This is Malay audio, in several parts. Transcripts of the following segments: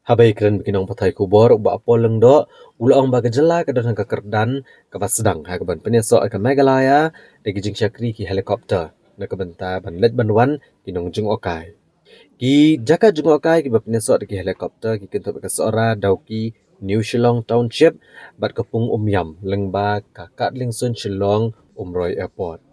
Habai keren bikin orang patai kubur, Bah Paul Lyngdoh, ulang baga jela ke dan kekerdan, kepas sedang, hakaban pynïasoh ke Meghalaya, degi jing syakri ki helikopter, na kebenta ban let banwan, kinong jngohkai. Ki jaka jngohkai ki pynïasoh degi helikopter, ki kentuk ke seorang dauki New Shillong Township, bat kepung Yam, lengba kakak lingsun Shillong Umroi Airport.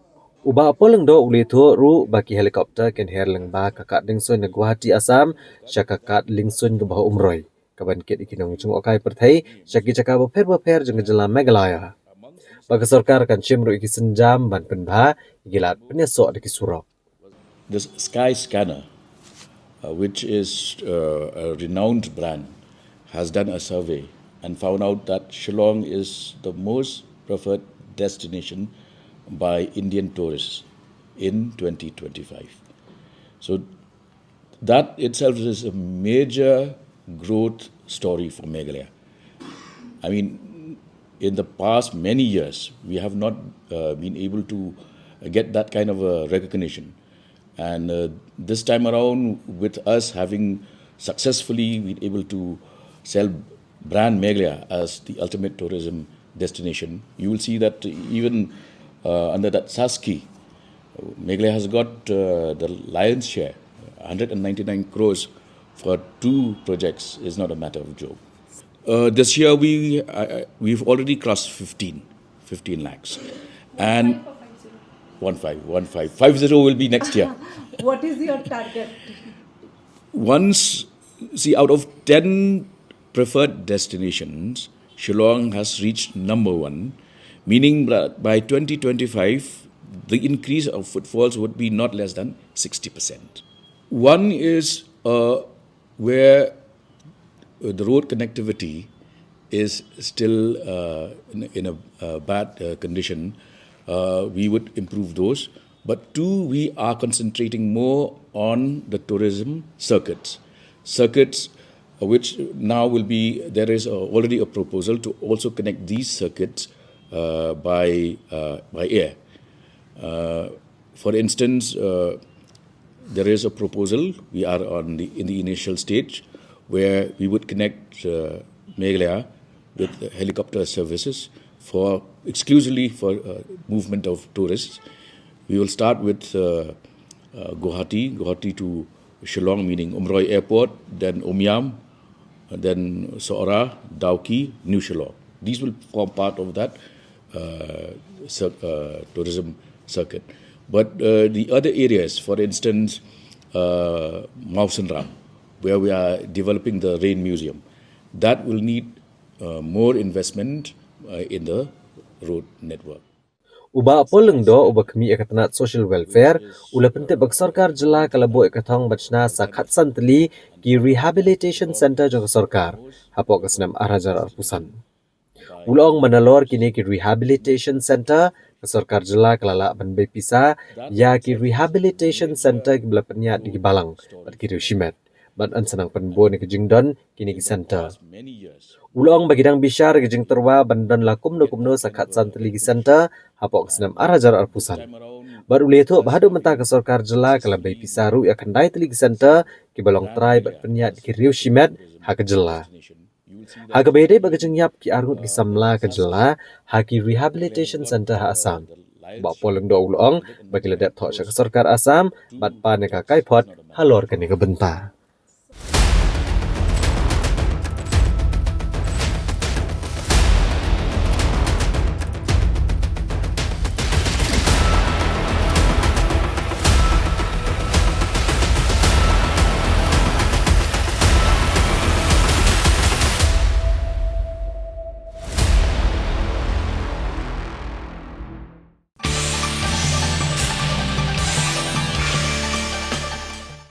Bah Paul Lyngdoh uli tu ru bagi helikopter ken her lengba kakak lingsun na Guwahati Assam syakakat lingsun ke bahu umroi kaban kit ikinong jngohkai perthai syaki jaka beper jeng jela Meghalaya bagi sarkar kan chim ru iki senjam ban penba igilat pynïasoh deki surok. The Sky Scanner, which is a renowned brand, has done a survey and found out that Shillong is the most preferred destination by Indian tourists in 2025. So that itself is a major growth story for Meghalaya. I mean, in the past many years, we have not been able to get that kind of a recognition. And this time around, with us having successfully been able to sell brand Meghalaya as the ultimate tourism destination, you will see that even under that Saski, Meghalaya has got the lion's share. 199 crores for 2 projects is not a matter of joke. This year we've already crossed 15 lakhs, and 50 will be next year. What is your target? Out of 10 preferred destinations, Shillong has reached number 1, meaning that by 2025, the increase of footfalls would be not less than 60%. One is where the road connectivity is still in a bad condition. We would improve those. But 2, we are concentrating more on the tourism circuits. Circuits which now will be, there is already a proposal to also connect these circuits by air. For instance, there is a proposal, we are in the initial stage, where we would connect Meghalaya with helicopter services exclusively for movement of tourists. We will start with Guwahati to Shillong, meaning Umroi Airport, then Yam, then Seorang, Dauki, New Shillong. These will form part of that tourism circuit. But the other areas, for instance, Mausenram, where we are developing the Rain Museum, that will need more investment in the road network. Bah Paul Lyngdoh uba kemi ekatanat social welfare ula pente bag sarkar jela kalabo ekatong bachna sakhat santli ki rehabilitation center jong sarkar hapok kasnam arajar arpusan. Ulong manalor kini ki rehabilitation center ke sarkar jela kalala ban bepisa ya ki rehabilitation center ki belapnya di Balang bat ki Shimet bat an senang penbo ni ke Jingdon kini ki center. Ulong bagidang bishar ke Jing terwa bandan lakum no sakhat santli ki center hapok senam arajar arpusan. Baru leto bahadu mentah ke sarkar jela kala bay pisaru ya kandai teli ki center ki balong trai bat penyat ki Shimet ha ke jela. Ha ke bede bagi jengyap ki argut ki samla ke jela ha ki rehabilitation center ha Assam. Bah Paul Lyngdoh ulong bagi ledat thok ke sarkar Assam bat pa ne ka kaipot halor ke ni ke benta.